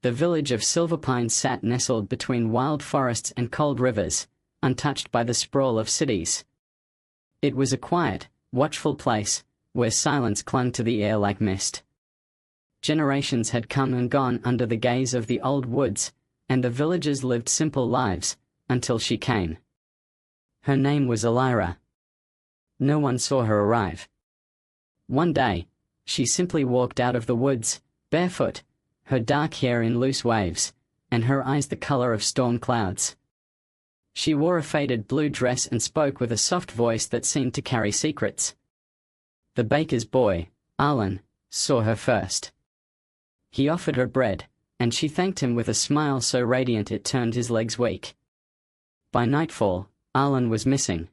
The village of Silver Pines sat nestled between wild forests and cold rivers, untouched by the sprawl of cities. It was a quiet, watchful place, where silence clung to the air like mist. Generations had come and gone under the gaze of the old woods, and the villagers lived simple lives, until she came. Her name was Elira. No one saw her arrive. One day, she simply walked out of the woods, barefoot, her dark hair in loose waves, and her eyes the color of storm clouds. She wore a faded blue dress and spoke with a soft voice that seemed to carry secrets. The baker's boy, Arlen, saw her first. He offered her bread, and she thanked him with a smile so radiant it turned his legs weak. By nightfall, Arlen was missing.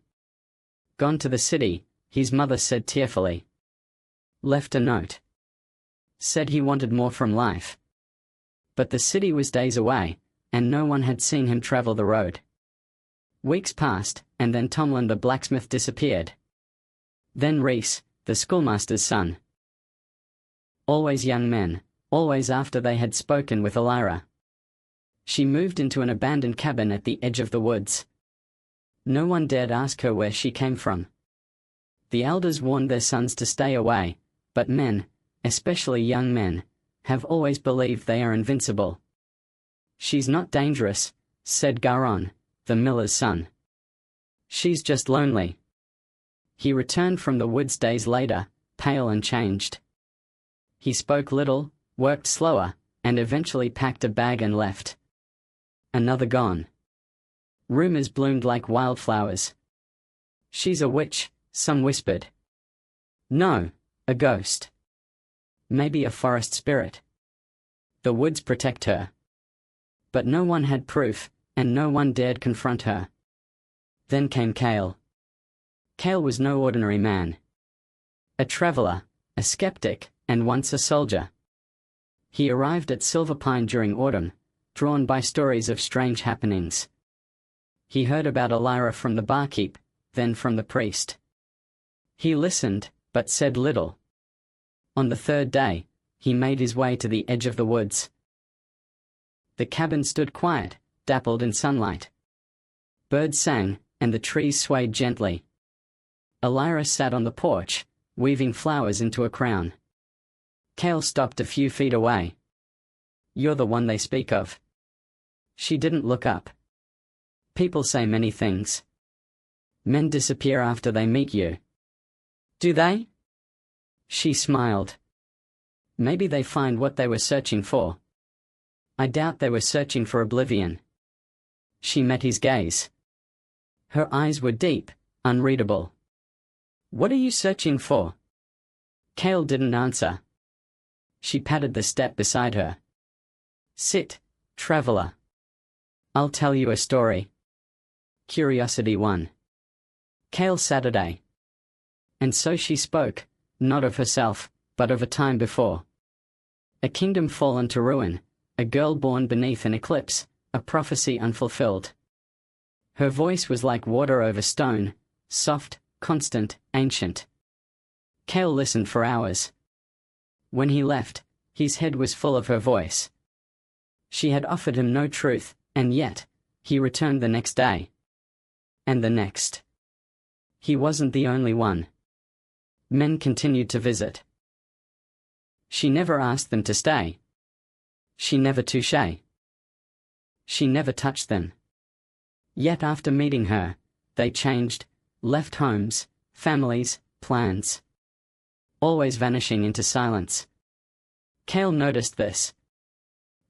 Gone to the city, his mother said tearfully. Left a note. Said he wanted more from life. But the city was days away, and no one had seen him travel the road. Weeks passed, and then Tomlin the blacksmith disappeared. Then Reese, the schoolmaster's son. Always young men, always after they had spoken with Elira. She moved into an abandoned cabin at the edge of the woods. No one dared ask her where she came from. The elders warned their sons to stay away, but men, especially young men, have always believed they are invincible. She's not dangerous, said Garon, the miller's son. She's just lonely. He returned from the woods days later, pale and changed. He spoke little, worked slower, and eventually packed a bag and left. Another gone. Rumors bloomed like wildflowers. She's a witch, some whispered. No, a ghost. Maybe a forest spirit. The woods protect her. But no one had proof, and no one dared confront her. Then came Cale. Cale was no ordinary man. A traveler, a skeptic, and once a soldier. He arrived at Silver Pine during autumn, drawn by stories of strange happenings. He heard about Elira from the barkeep, then from the priest. He listened, but said little. On the third day, he made his way to the edge of the woods. The cabin stood quiet, dappled in sunlight. Birds sang, and the trees swayed gently. Elira sat on the porch, weaving flowers into a crown. Cale stopped a few feet away. You're the one they speak of. She didn't look up. People say many things. Men disappear after they meet you. Do they? She smiled. Maybe they find what they were searching for. I doubt they were searching for oblivion. She met his gaze. Her eyes were deep, unreadable. What are you searching for? Cale didn't answer. She patted the step beside her. Sit, traveler. I'll tell you a story. Curiosity 1. Cale Saturday. And so she spoke, not of herself, but of a time before. A kingdom fallen to ruin, a girl born beneath an eclipse, a prophecy unfulfilled. Her voice was like water over stone, soft, constant, ancient. Cale listened for hours. When he left, his head was full of her voice. She had offered him no truth, and yet, he returned the next day. And the next. He wasn't the only one. Men continued to visit. She never asked them to stay. She never touché. She never touched them. Yet after meeting her, they changed, left homes, families, plans. Always vanishing into silence. Cale noticed this.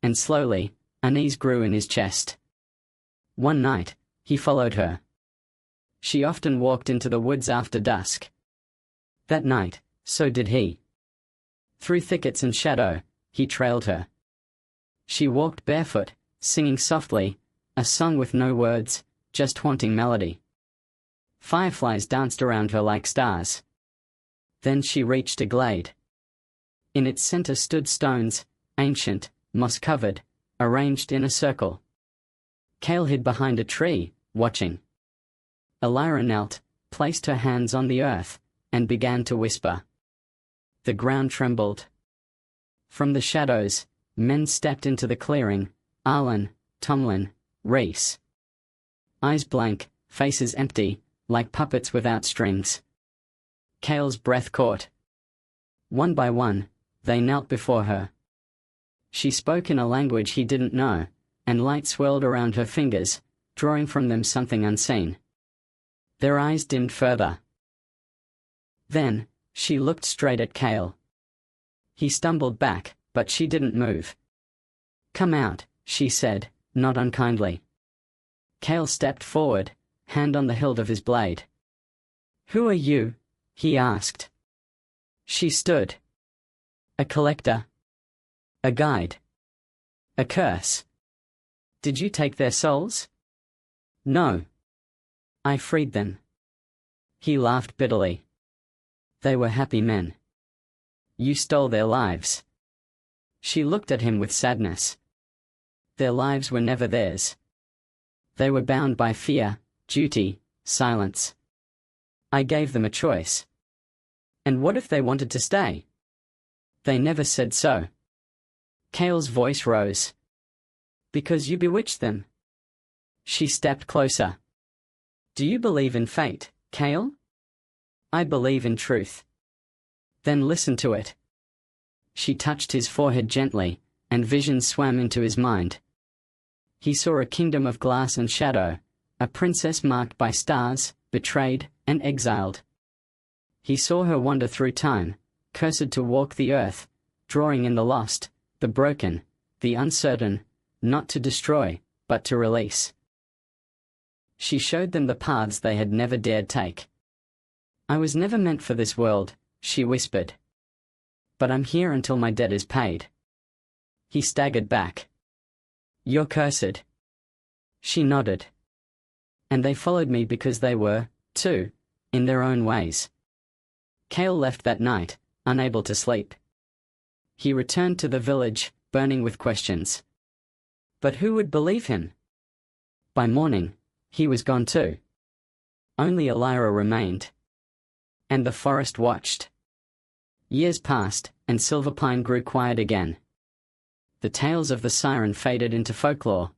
And slowly, unease grew in his chest. One night, he followed her. She often walked into the woods after dusk. That night, so did he. Through thickets and shadow, he trailed her. She walked barefoot, singing softly, a song with no words, just haunting melody. Fireflies danced around her like stars. Then she reached a glade. In its center stood stones, ancient, moss-covered, arranged in a circle. Cale hid behind a tree, watching. Elira knelt, placed her hands on the earth, and began to whisper. The ground trembled. From the shadows, Men stepped into the clearing: Arlen, Tomlin, Reese. Eyes blank, faces empty, like puppets without strings. Cale's breath caught. One by one, they knelt before her. She spoke in a language he didn't know, and light swirled around her fingers, drawing from them something unseen. Their eyes dimmed further. Then, she looked straight at Cale. He stumbled back, but she didn't move. "Come out," she said, not unkindly. Cale stepped forward, hand on the hilt of his blade. "Who are you?" he asked. She stood. "A collector. A guide. A curse. Did you take their souls?" "No. I freed them." He laughed bitterly. "They were happy men. You stole their lives." She looked at him with sadness. Their lives were never theirs. They were bound by fear, duty, silence. I gave them a choice. And what if they wanted to stay? They never said so. Cale's voice rose. "Because you bewitched them." She stepped closer. "Do you believe in fate, Cale?" "I believe in truth." "Then listen to it." She touched his forehead gently, and visions swam into his mind. He saw a kingdom of glass and shadow, a princess marked by stars, betrayed and exiled. He saw her wander through time, cursed to walk the earth, drawing in the lost, the broken, the uncertain, not to destroy, but to release. She showed them the paths they had never dared take. "I was never meant for this world," she whispered. "But I'm here until my debt is paid." He staggered back. "You're cursed." She nodded. "And they followed me because they were, too, in their own ways." Cale left that night, unable to sleep. He returned to the village, burning with questions. But who would believe him? By morning, he was gone too. Only Elira remained. And the forest watched. Years passed, and Silverpine grew quiet again. The tales of the siren faded into folklore.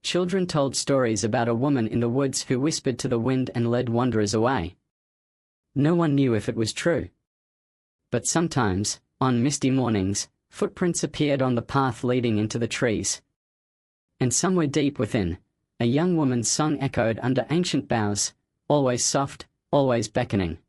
Children told stories about a woman in the woods who whispered to the wind and led wanderers away. No one knew if it was true. But sometimes, on misty mornings, footprints appeared on the path leading into the trees. And somewhere deep within, a young woman's song echoed under ancient boughs, always soft, always beckoning.